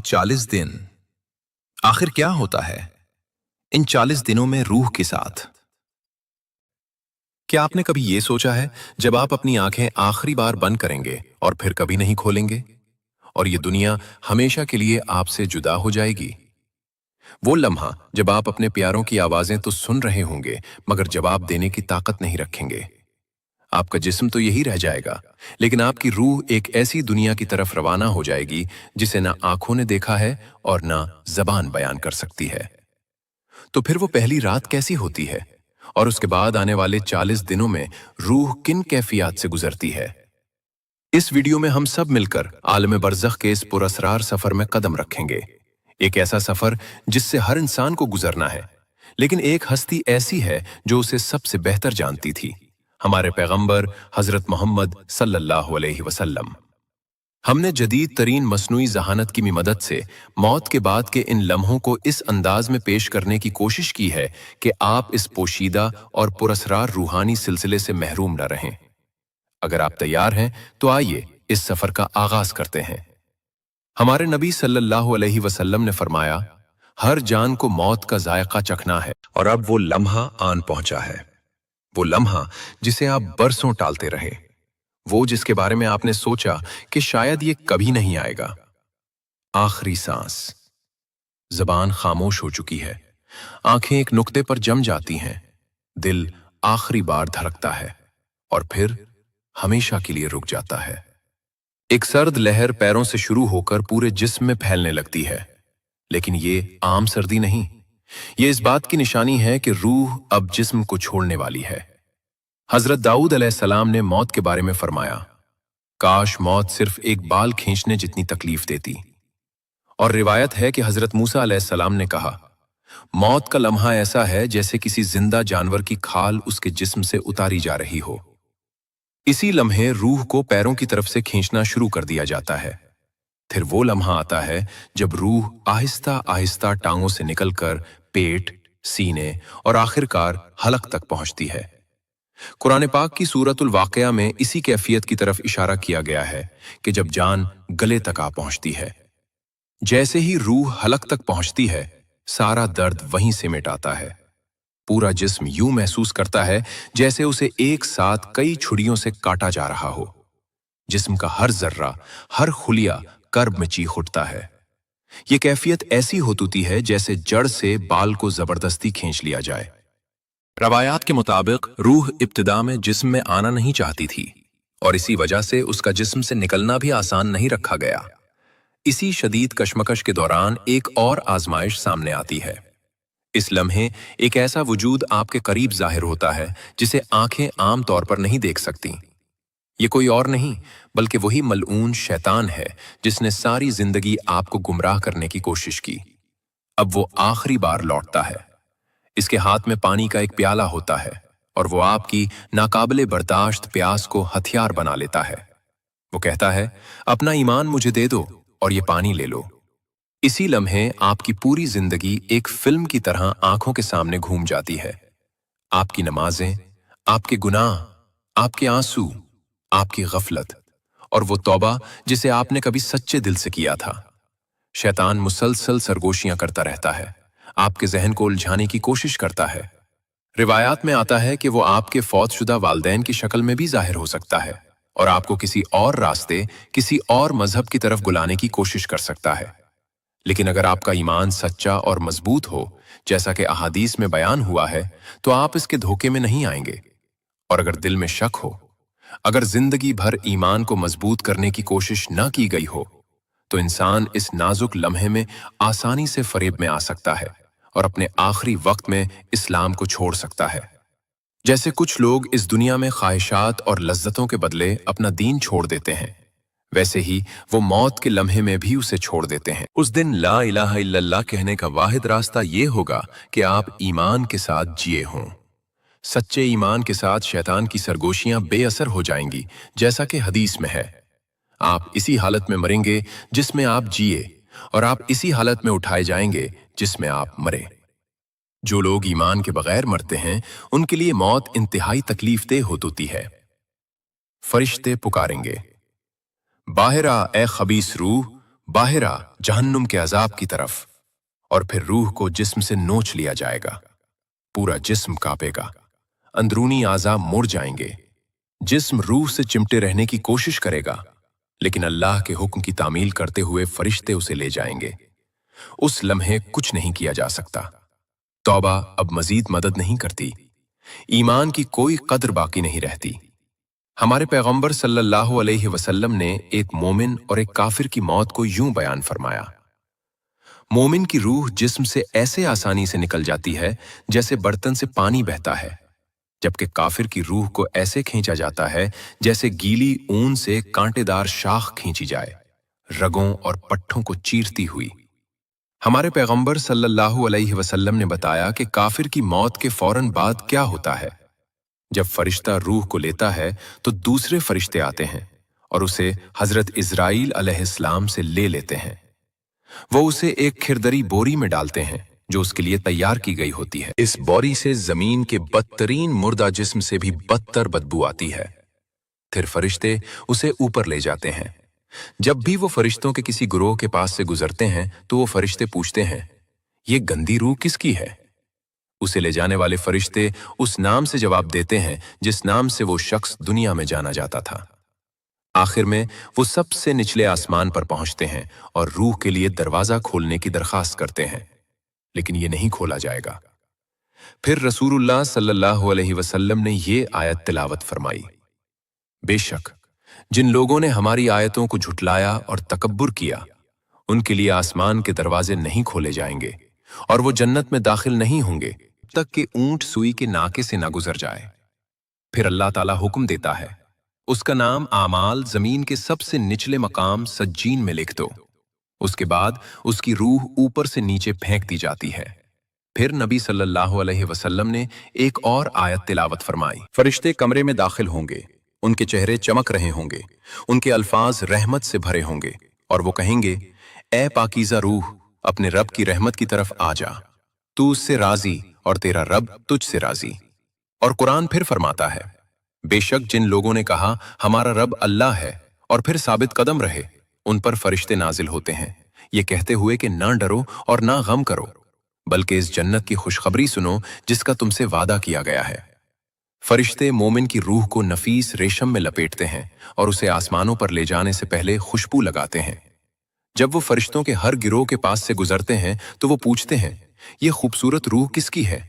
40 दिन आखिर क्या होता है इन 40 दिनों में रूह के साथ? क्या आपने कभी ये सोचा है जब आप अपनी आंखें आखिरी बार बंद करेंगे और फिर कभी नहीं खोलेंगे और ये दुनिया हमेशा के लिए आपसे जुदा हो जाएगी? वो लम्हा जब आप अपने प्यारों की आवाजें तो सुन रहे होंगे मगर जवाब देने की ताकत नहीं रखेंगे। आपका जिस्म तो यही रह जाएगा, लेकिन आपकी रूह एक ऐसी दुनिया की तरफ रवाना हो जाएगी जिसे ना आंखों ने देखा है और ना जबान बयान कर सकती है। तो फिर वो पहली रात कैसी होती है और उसके बाद आने वाले 40 दिनों में रूह किन कैफियत से गुजरती है? इस वीडियो में हम सब मिलकर आलम बरज़ख के इस पुरअसरार सफर में कदम रखेंगे। एक ऐसा सफर जिससे हर इंसान को गुजरना है, लेकिन एक हस्ती ऐसी है जो उसे सबसे बेहतर जानती थी, हमारे पैगंबर हजरत मोहम्मद सल्लल्लाहु अलैहि वसल्लम। हमने जदीद तरीन मसनूई जहानत की मदद से मौत के बाद के इन लम्हों को इस अंदाज में पेश करने की कोशिश की है कि आप इस पोशीदा और पुरअसरार रूहानी सिलसिले से महरूम न रहें। अगर आप तैयार हैं तो आइए इस सफर का आगाज करते हैं। हमारे नबी सल्लल्लाहु अलैहि वसल्लम ने फरमाया, हर जान को मौत का जायका चखना है और अब वो लम्हा आन पहुंचा है। वो लम्हा जिसे आप बरसों टालते रहे, वो जिसके बारे में आपने सोचा कि शायद ये कभी नहीं आएगा। आखिरी सांस। जबान खामोश हो चुकी है, आंखें एक नुक्ते पर जम जाती हैं, दिल आखिरी बार धड़कता है और फिर हमेशा के लिए रुक जाता है। एक सर्द लहर पैरों से शुरू होकर पूरे जिस्म में फैलने लगती है, लेकिन ये आम सर्दी नहीं, ये इस बात की निशानी है कि रूह अब जिस्म को छोड़ने वाली है। हजरत दाऊद अलैहिस्सलाम ने मौत के बारे में फरमाया, काश मौत सिर्फ एक बाल खींचने जितनी तकलीफ देती। और रिवायत है कि हजरत मूसा अलैहिस्सलाम ने कहा, मौत का लम्हा ऐसा है जैसे किसी जिंदा जानवर की खाल उसके जिस्म से उतारी जा रही हो। इसी लम्हे रूह को पैरों की तरफ से खींचना शुरू कर दिया जाता है। फिर वो लम्हा आता है जब रूह आहिस्ता आहिस्ता टांगों से निकलकर पेट, सीने और आखिरकार हलक तक पहुंचती है। कुरान पाक की सूरतुल वाक़िया में इसी कैफियत की तरफ इशारा किया गया है कि जब जान गले तक आ पहुंचती है। जैसे ही रूह हलक तक पहुंचती है, सारा दर्द वहीं से मिट आता है। पूरा जिस्म यूं महसूस करता है जैसे उसे एक साथ कई छुरियों से काटा जा रहा हो। जिस्म का हर जर्रा, हर खुलिया कर्ब में चीख उठता है। ये कैफियत ऐसी होती है जैसे जड़ से बाल को जबरदस्ती खींच लिया जाए। रवायात के मुताबिक रूह इब्तिदा में जिस्म में आना नहीं चाहती थी और इसी वजह से उसका जिस्म से निकलना भी आसान नहीं रखा गया। इसी शदीद कशमकश के दौरान एक और आजमाइश सामने आती है। इस लम्हे एक ऐसा वजूद आपके करीब जाहिर होता है जिसे आंखें आम तौर पर नहीं देख सकती। ये कोई और नहीं बल्कि वही मलऊन शैतान है जिसने सारी जिंदगी आपको गुमराह करने की कोशिश की। अब वो आखिरी बार लौटता है। इसके हाथ में पानी का एक प्याला होता है और वो आपकी नाकाबिले बर्दाश्त प्यास को हथियार बना लेता है। वो कहता है, अपना ईमान मुझे दे दो और ये पानी ले लो। इसी लम्हे आपकी पूरी जिंदगी एक फिल्म की तरह आंखों के सामने घूम जाती है। आपकी नमाजें, आपके गुनाह, आपके आंसू, आपकी गफलत और वो तौबा जिसे आपने कभी सच्चे दिल से किया था। शैतान मुसलसल सरगोशियां करता रहता है, आपके जहन को उलझाने की कोशिश करता है। रिवायात में आता है कि वो आपके फौतशुदा वालदैन की शक्ल में भी जाहिर हो सकता है और आपको किसी और रास्ते, किसी और मजहब की तरफ बुलाने की कोशिश कर सकता है। लेकिन अगर आपका ईमान सच्चा और मजबूत हो, जैसा कि अहादीस में बयान हुआ है, तो आप इसके धोखे में नहीं आएंगे। और अगर दिल में शक हो, अगर जिंदगी भर ईमान को मजबूत करने की कोशिश न की गई हो, तो इंसान इस नाजुक लम्हे में आसानी से फरेब में आ सकता है और अपने आखिरी वक्त में इस्लाम को छोड़ सकता है। जैसे कुछ लोग इस दुनिया में ख्वाहिशात और लज्जतों के बदले अपना दीन छोड़ देते हैं, वैसे ही वो मौत के लम्हे में भी उसे छोड़ देते हैं। उस दिन ला इलाहा इल्लल्लाह कहने का वाहिद रास्ता ये होगा कि आप ईमान के साथ जिए हों। सच्चे ईमान के साथ शैतान की सरगोशियां बेअसर हो जाएंगी, जैसा कि हदीस में है। आप इसी हालत में मरेंगे जिसमें आप जिए और आप इसी हालत में उठाए जाएंगे जिसमें आप मरे। जो लोग ईमान के बगैर मरते हैं, उनके लिए मौत इंतहाई तकलीफदेह होती है। फरिश्ते पुकारेंगे, बाहर आ ए खबीस रूह, बाहिरा जहन्नुम के अजाब की तरफ, और फिर रूह को जिस्म से नोच लिया जाएगा। पूरा जिस्म कांपेगा, अंदरूनी आज़ा मुड़ जाएंगे। जिस्म रूह से चिमटे रहने की कोशिश करेगा, लेकिन अल्लाह के हुक्म की तामील करते हुए फरिश्ते उसे ले जाएंगे। उस लम्हे कुछ नहीं किया जा सकता। तौबा अब मजीद मदद नहीं करती। ईमान की कोई कद्र बाकी नहीं रहती। हमारे पैगंबर सल्लल्लाहु अलैहि वसल्लम ने एक मोमिन और एक काफिर की मौत को यूं बयान फरमाया। मोमिन की रूह जिस्म से ऐसे आसानी से निकल जाती है जैसे बर्तन से पानी बहता है, जबकि काफिर की रूह को ऐसे खींचा जाता है जैसे गीली ऊन से कांटेदार शाख खींची जाए, रगों और पट्ठों को चीरती हुई। हमारे पैगंबर सल्लल्लाहु अलैहि वसल्लम ने बताया कि काफिर की मौत के फौरन बाद क्या होता है। जब फरिश्ता रूह को लेता है तो दूसरे फरिश्ते आते हैं और उसे हजरत इजराइल अलैहिस्सलाम से ले लेते हैं। वो उसे एक खिरदरी बोरी में डालते हैं जो उसके लिए तैयार की गई होती है। इस बोरी से जमीन के बदतरीन मुर्दा जिस्म से भी बदतर बदबू आती है। फिर फरिश्ते उसे ऊपर ले जाते हैं। जब भी वो फरिश्तों के किसी गुरोह के पास से गुजरते हैं तो वो फरिश्ते पूछते हैं, ये गंदी रूह किसकी है? उसे ले जाने वाले फरिश्ते उस नाम से जवाब देते हैं जिस नाम से वो शख्स दुनिया में जाना जाता था। आखिर में वो सबसे निचले आसमान पर पहुंचते हैं और रूह के लिए दरवाजा खोलने की दरखास्त करते हैं, लेकिन ये नहीं खोला जाएगा। फिर रसूलुल्लाह सल्लल्लाहु अलैहि वसल्लम ने ये आयत तिलावत फरमाई, बेशक जिन लोगों ने हमारी आयतों को झुटलाया और तकब्बुर किया, उनके लिए आसमान के दरवाजे नहीं खोले जाएंगे और वो जन्नत में दाखिल नहीं होंगे जब तक कि ऊंट सुई के नाके से ना गुजर जाए। फिर अल्लाह ताला हुक्म देता है, उसका नाम आमाल जमीन के सबसे निचले मकाम सज्जीन में लिख दो। उसके बाद उसकी रूह ऊपर से नीचे फेंक दी जाती है। फिर नबी सल्लल्लाहु अलैहि वसल्लम ने एक और आयत तिलावत फरमाई, फरिश्ते कमरे में दाखिल होंगे, उनके चेहरे चमक रहे होंगे, उनके अल्फाज रहमत से भरे होंगे और वो कहेंगे, ए पाकीज़ा रूह, अपने रब की रहमत की तरफ आ जा, तू उससे राजी और तेरा रब तुझसे राजी। और कुरान फिर फरमाता है, बेशक जिन लोगों ने कहा हमारा रब अल्लाह है और फिर साबित कदम रहे, उन पर फरिश्ते नाजिल होते हैं ये कहते हुए कि ना डरो और ना गम करो, बल्कि इस जन्नत की खुशखबरी सुनो जिसका तुमसे वादा किया गया है। फरिश्ते मोमिन की रूह को नफीस रेशम में लपेटते हैं और उसे आसमानों पर ले जाने से पहले खुशबू लगाते हैं। जब वो फरिश्तों के हर गिरोह के पास से गुजरते हैं तो वो पूछते हैं, ये खूबसूरत रूह किसकी है?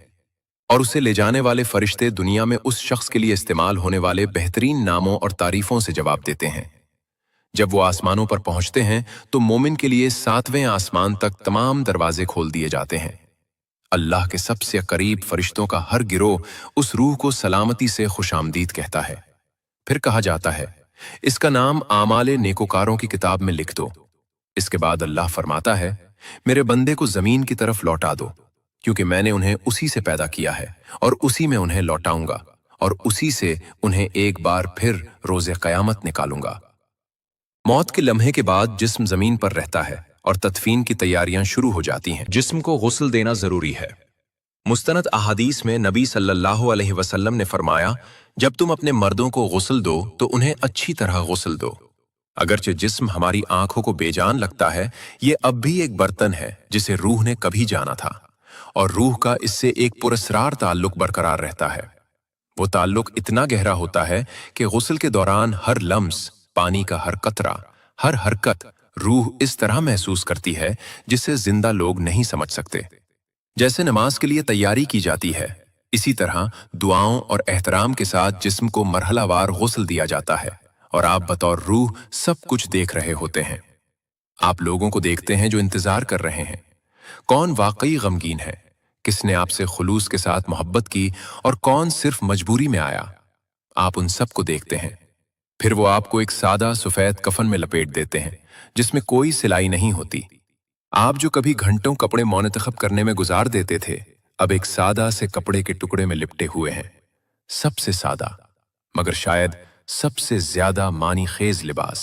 और उसे ले जाने वाले फरिश्ते दुनिया में उस शख्स के लिए इस्तेमाल होने वाले बेहतरीन नामों और तारीफों से जवाब देते हैं। जब वो आसमानों पर पहुंचते हैं तो मोमिन के लिए 7वें आसमान तक तमाम दरवाजे खोल दिए जाते हैं। अल्लाह के सबसे करीब फरिश्तों का हर गिरोह उस रूह को सलामती से खुशामदीद कहता है। फिर कहा जाता है, इसका नाम आमाले नेकोकारों की किताब में लिख दो। इसके बाद अल्लाह फरमाता है, मेरे बंदे को जमीन की तरफ लौटा दो, क्योंकि मैंने उन्हें उसी से पैदा किया है और उसी में उन्हें लौटाऊंगा और उसी से उन्हें एक बार फिर रोज़े क़यामत निकालूंगा। मौत के लम्हे के बाद जिस्म जमीन पर रहता है और तदफीन की तैयारियां शुरू हो जाती हैं। जिस्म को गुस्ल देना जरूरी है। मुस्तनद अहादीस में नबी सल्लल्लाहु अलैहि वसल्लम ने फरमाया, जब तुम अपने मर्दों को गुस्ल दो तो उन्हें अच्छी तरह गुस्ल दो। अगरचे जिस्म हमारी आंखों को बेजान लगता है, ये अब भी एक बर्तन है जिसे रूह ने कभी जाना था और रूह का इससे एक पुरस्रार ताल्लुक बरकरार रहता है। वो ताल्लुक इतना गहरा होता है कि गुस्ल के दौरान हर लम्स, पानी का हर कतरा, हर हरकत रूह इस तरह महसूस करती है जिसे जिंदा लोग नहीं समझ सकते। जैसे नमाज के लिए तैयारी की जाती है, इसी तरह दुआओं और एहतराम के साथ जिस्म को मरहलावार गुस्ल दिया जाता है और आप बतौर रूह सब कुछ देख रहे होते हैं। आप लोगों को देखते हैं जो इंतजार कर रहे हैं, कौन वाकई गमगीन है, किसने आपसे खुलूस के साथ मोहब्बत की और कौन सिर्फ मजबूरी में आया। आप उन सब को देखते हैं। फिर वो आपको एक सादा सफेद कफन में लपेट देते हैं जिसमें कोई सिलाई नहीं होती। आप जो कभी घंटों कपड़े मुंतखब करने में गुजार देते थे, अब एक सादा से कपड़े के टुकड़े में लिपटे हुए हैं। सबसे सादा मगर शायद सबसे ज्यादा मानी खेज लिबास।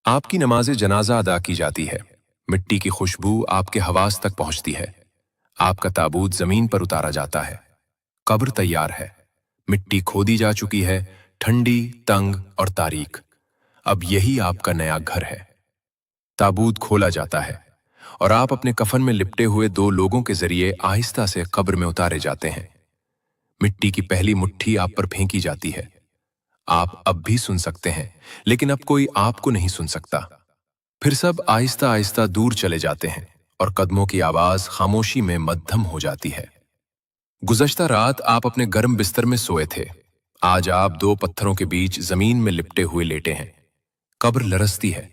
आपकी नमाज जनाजा अदा की जाती है, मिट्टी की खुशबू आपके हवास तक पहुंचती है। आपका ताबूत जमीन पर उतारा जाता है। कब्र तैयार है, मिट्टी खोदी जा चुकी है, ठंडी, तंग और तारीक। अब यही आपका नया घर है। ताबूत खोला जाता है और आप अपने कफन में लिपटे हुए दो लोगों के जरिए आहिस्ता से कब्र में उतारे जाते हैं। मिट्टी की पहली मुट्ठी आप पर फेंकी जाती है। आप अब भी सुन सकते हैं, लेकिन अब कोई आपको नहीं सुन सकता। फिर सब आहिस्ता आहिस्ता दूर चले जाते हैं और कदमों की आवाज खामोशी में मद्धम हो जाती है। गुज़श्ता रात आप अपने गर्म बिस्तर में सोए थे। आज आप दो पत्थरों के बीच जमीन में लिपटे हुए लेटे हैं। कब्र लरसती है,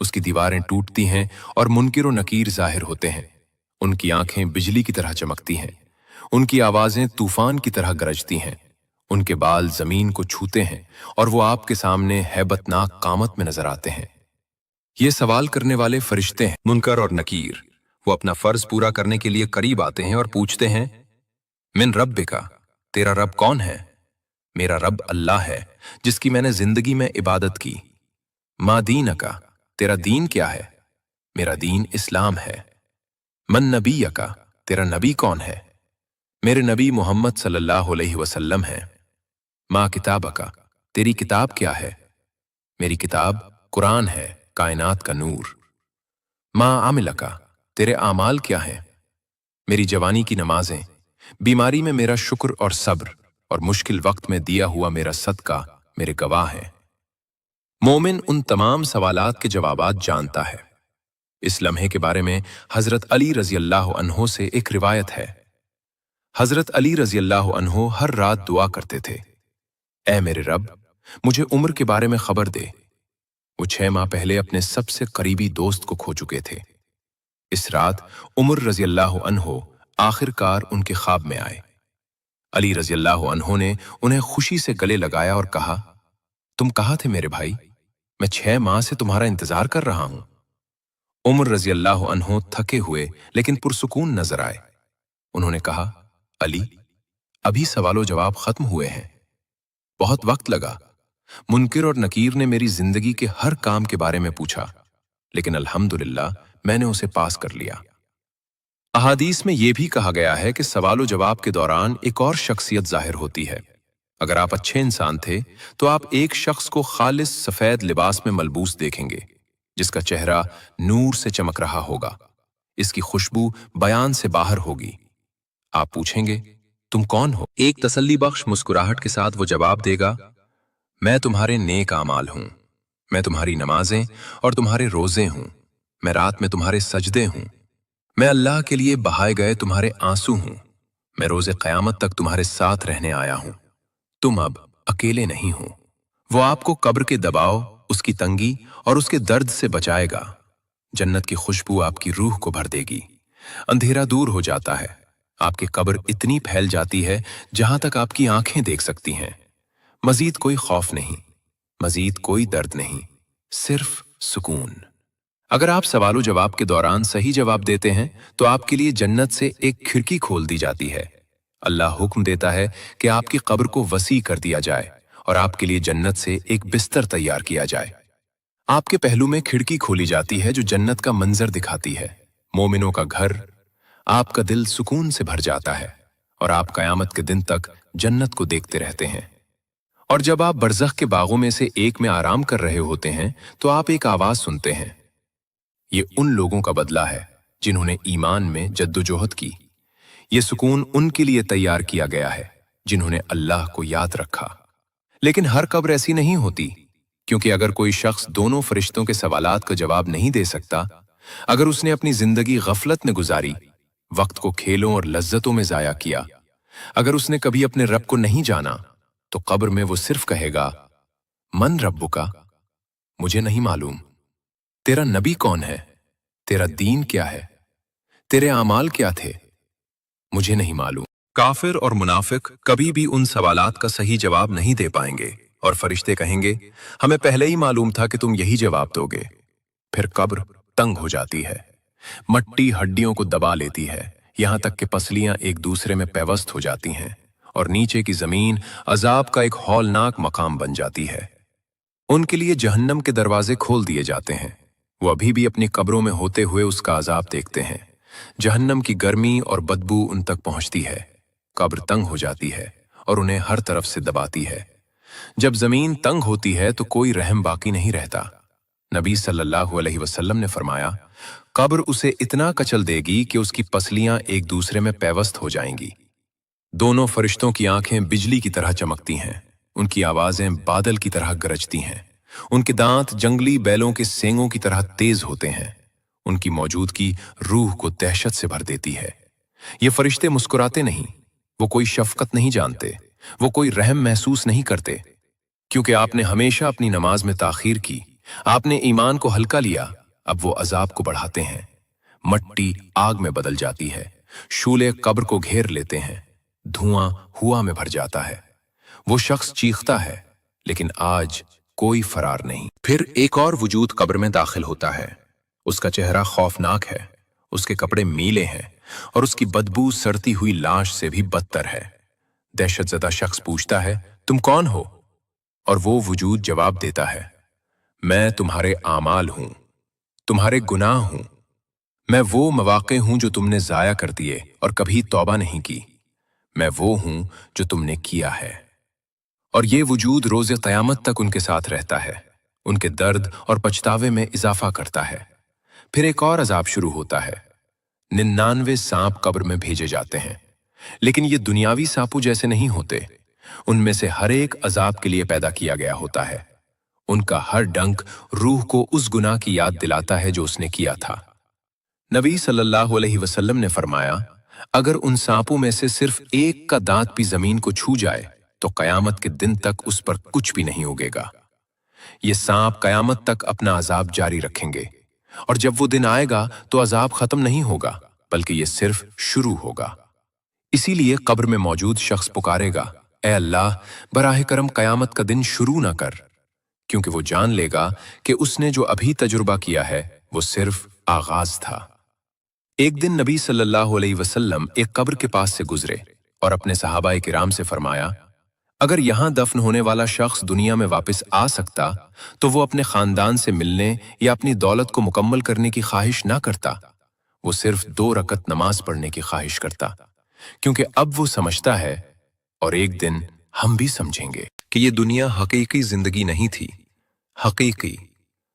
उसकी दीवारें टूटती हैं और मुनकिर और नकीर जाहिर होते हैं। उनकी आंखें बिजली की तरह चमकती हैं, उनकी आवाजें तूफान की तरह गरजती हैं, उनके बाल जमीन को छूते हैं और वो आपके सामने हैबतनाक कामत में नजर आते हैं। ये सवाल करने वाले फरिश्ते हैं, मुनकर और नकीर। वो अपना फर्ज पूरा करने के लिए करीब आते हैं और पूछते हैं, मिन रब्बिका, तेरा रब कौन है? मेरा रब अल्लाह है, जिसकी मैंने जिंदगी में इबादत की। मा दीनका, तेरा दीन क्या है? मेरा दीन इस्लाम है। मन नबीयका, तेरा नबी कौन है? मेरे नबी मोहम्मद सल्लल्लाहु अलैहि वसल्लम है। मा किताबका, तेरी किताब क्या है? मेरी किताब कुरान है, कायनात का नूर। मा आमिलका, तेरे आमाल क्या हैं? मेरी जवानी की नमाजें, बीमारी में मेरा शुक्र और सब्र, और मुश्किल वक्त में दिया हुआ मेरा सदका मेरे गवाह हैं। मोमिन उन तमाम सवालात के जवाबात जानता है। इस लम्हे के बारे में हजरत अली रजी अल्लाह अन्हो से एक रिवायत है। हजरत अली रजी अल्लाह अन्हो हर रात दुआ करते थे, ऐ मेरे रब, मुझे उम्र के बारे में खबर दे। वो 6 माह पहले अपने सबसे करीबी दोस्त को खो चुके थे। इस रात उमर रजी अल्लाह अन्हो आखिरकार उनके ख्वाब में आए। अली रजी अल्लाह अन्हो ने उन्हें खुशी से गले लगाया और कहा, तुम कहाँ थे मेरे भाई? मैं 6 माह से तुम्हारा इंतजार कर रहा हूं। उमर रजी अल्लाह अन्हो थके हुए लेकिन पुरसुकून नजर आए। उन्होंने कहा, अली, अभी सवालो जवाब खत्म हुए हैं। बहुत वक्त लगा। मुनकिर और नकीर ने मेरी जिंदगी के हर काम के बारे में पूछा, लेकिन अल्हम्दुलिल्लाह मैंने उसे पास कर लिया। अहादीस में यह भी कहा गया है कि सवालो जवाब के दौरान एक और शख्सियत जाहिर होती है। अगर आप अच्छे इंसान थे तो आप एक शख्स को खालिस सफेद लिबास में मलबूस देखेंगे, जिसका चेहरा नूर से चमक रहा होगा। इसकी खुशबू बयान से बाहर होगी। आप पूछेंगे, तुम कौन हो? एक तसल्ली बख्श मुस्कुराहट के साथ वो जवाब देगा, मैं तुम्हारे नेक आमाल हूं। मैं तुम्हारी नमाजें और तुम्हारे रोजे हूं। मैं रात में तुम्हारे सजदे हूं। मैं अल्लाह के लिए बहाए गए तुम्हारे आंसू हूं। मैं रोजे क़यामत तक तुम्हारे साथ रहने आया हूं। तुम अब अकेले नहीं हो। वो आपको कब्र के दबाव, उसकी तंगी और उसके दर्द से बचाएगा। जन्नत की खुशबू आपकी रूह को भर देगी। अंधेरा दूर हो जाता है। आपकी कब्र इतनी फैल जाती है जहां तक आपकी आंखें देख सकती हैं। मजीद कोई खौफ नहीं, मजीद कोई दर्द नहीं, सिर्फ सुकून। अगर आप सवालो जवाब के दौरान सही जवाब देते हैं तो आपके लिए जन्नत से एक खिड़की खोल दी जाती है। अल्लाह हुक्म देता है कि आपकी कब्र को वसी कर दिया जाए और आपके लिए जन्नत से एक बिस्तर तैयार किया जाए। आपके पहलू में खिड़की खोली जाती है जो जन्नत का मंजर दिखाती है, मोमिनों का घर। आपका दिल सुकून से भर जाता है और आप कयामत के दिन तक जन्नत को देखते रहते हैं। और जब आप बरज़ख के बागों में से एक में आराम कर रहे होते हैं तो आप एक आवाज सुनते हैं। ये उन लोगों का बदला है जिन्होंने ईमान में जद्दोजहद की। ये सुकून उनके लिए तैयार किया गया है जिन्होंने अल्लाह को याद रखा। लेकिन हर कब्र ऐसी नहीं होती, क्योंकि अगर कोई शख्स दोनों फरिश्तों के सवालात का जवाब नहीं दे सकता, अगर उसने अपनी जिंदगी गफलत में गुजारी, वक्त को खेलों और लज्जतों में जाया किया, अगर उसने कभी अपने रब को नहीं जाना, तो कब्र में वो सिर्फ कहेगा, मन रब्बुका, मुझे नहीं मालूम। तेरा नबी कौन है? तेरा दीन क्या है? तेरे आमाल क्या थे? मुझे नहीं मालूम। काफिर और मुनाफिक कभी भी उन सवालात का सही जवाब नहीं दे पाएंगे और फरिश्ते कहेंगे, हमें पहले ही मालूम था कि तुम यही जवाब दोगे। फिर कब्र तंग हो जाती है। मट्टी हड्डियों को दबा लेती है, यहां तक कि पसलियां एक दूसरे में पैवस्त हो जाती हैं और नीचे की जमीन अजाब का एक हौलनाक मकाम बन जाती है। उनके लिए जहन्नम के दरवाजे खोल दिए जाते हैं। वो अभी भी अपनी कब्रों में होते हुए उसका अजाब देखते हैं। जहन्नम की गर्मी और बदबू उन तक पहुंचती है। कब्र तंग हो जाती है और उन्हें हर तरफ से दबाती है। जब जमीन तंग होती है तो कोई रहम बाकी नहीं रहता। नबी सल्लल्लाहु अलैहि वसल्लम ने फरमाया, कब्र उसे इतना कचल देगी कि उसकी पसलियां एक दूसरे में पैवस्त हो जाएंगी। दोनों फरिश्तों की आंखें बिजली की तरह चमकती हैं, उनकी आवाजें बादल की तरह गरजती हैं, उनके दांत जंगली बैलों के सींगों की तरह तेज होते हैं। उनकी मौजूदगी रूह को दहशत से भर देती है। ये फरिश्ते मुस्कुराते नहीं, वो कोई शफकत नहीं जानते, वो कोई रहम महसूस नहीं करते, क्योंकि आपने हमेशा अपनी नमाज में ताखीर की, आपने ईमान को हल्का लिया। अब वो अजाब को बढ़ाते हैं। मट्टी आग में बदल जाती है, शूले कब्र को घेर लेते हैं, धुआं हुआ में भर जाता है। वो शख्स चीखता है, लेकिन आज कोई फरार नहीं। फिर एक और वजूद कब्र में दाखिल होता है। उसका चेहरा खौफनाक है, उसके कपड़े मीले हैं और उसकी बदबू सड़ती हुई लाश से भी बदतर है। दहशतजदा शख्स पूछता है, तुम कौन हो? और वो वजूद जवाब देता है, मैं तुम्हारे आमाल हूं, तुम्हारे गुनाह हूं, मैं वो मवाक़े हूं जो तुमने जाया कर दिए और कभी तौबा नहीं की, मैं वो हूं जो तुमने किया है। और ये वजूद रोज़े क़यामत तक उनके साथ रहता है, उनके दर्द और पछतावे में इजाफा करता है। फिर एक और अजाब शुरू होता है। 99 सांप कब्र में भेजे जाते हैं, लेकिन ये दुनियावी सांपों जैसे नहीं होते। उनमें से हर एक अजाब के लिए पैदा किया गया होता है। उनका हर डंक रूह को उस गुनाह की याद दिलाता है जो उसने किया था। नबी सल्लल्लाहु अलैहि वसल्लम ने फरमाया, अगर उन सांपों में से सिर्फ एक का दांत भी जमीन को छू जाए तो कयामत के दिन तक उस पर कुछ भी नहीं उगेगा। ये सांप कयामत तक अपना अजाब जारी रखेंगे, और जब वो दिन आएगा तो अजाब खत्म नहीं होगा, बल्कि ये सिर्फ शुरू होगा। इसीलिए कब्र में मौजूद शख्स पुकारेगा, ए अल्लाह, बराह करम कयामत का दिन शुरू ना कर, क्योंकि वो जान लेगा कि उसने जो अभी तजुर्बा किया है वो सिर्फ आगाज था। एक दिन नबी सल्लल्लाहु अलैहि वसल्लम एक कब्र के पास से गुजरे और अपने सहाबाए किराम से फरमाया, अगर यहां दफन होने वाला शख्स दुनिया में वापस आ सकता तो वो अपने खानदान से मिलने या अपनी दौलत को मुकम्मल करने की ख्वाहिश ना करता, वो सिर्फ 2 रकत नमाज पढ़ने की ख्वाहिश करता, क्योंकि अब वो समझता है, और एक दिन हम भी समझेंगे, कि ये दुनिया हकीकी जिंदगी नहीं थी।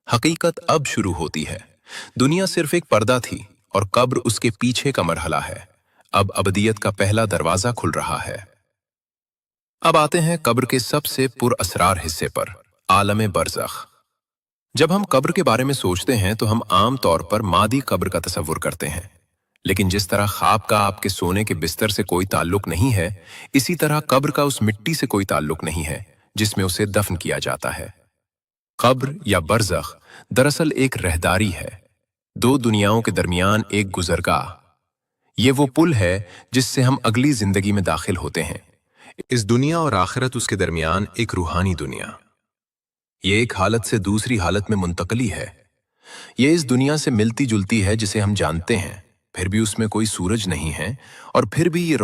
हकीकत अब शुरू होती है। दुनिया सिर्फ एक पर्दा थी और कब्र उसके पीछे का मरहला है। अब अबदियत का पहला दरवाजा खुल रहा है। अब आते हैं कब्र के सबसे पुरअसरार हिस्से पर, आलम बरज़ख। जब हम कब्र के बारे में सोचते हैं तो हम आम तौर पर मादी कब्र का तसव्वुर करते हैं, लेकिन जिस तरह ख्वाब का आपके सोने के बिस्तर से कोई ताल्लुक नहीं है, इसी तरह कब्र का उस मिट्टी से कोई ताल्लुक नहीं है जिसमें उसे दफन किया जाता है। कब्र या बरज़ख दरअसल एक रहदारी है, 2 दुनियाओं के दरमियान एक गुजरगाह। ये वो पुल है जिससे हम अगली जिंदगी में दाखिल होते हैं। इस दुनिया और आखिरत उसके दरमियान एक रूहानी दुनिया। ये एक हालत से दूसरी हालत में मुंतकली है। ये इस दुनिया से मिलती जुलती है जिसे हम जानते हैं, फिर भी उसमें कोई सूरज नहीं है, और फिर भी ये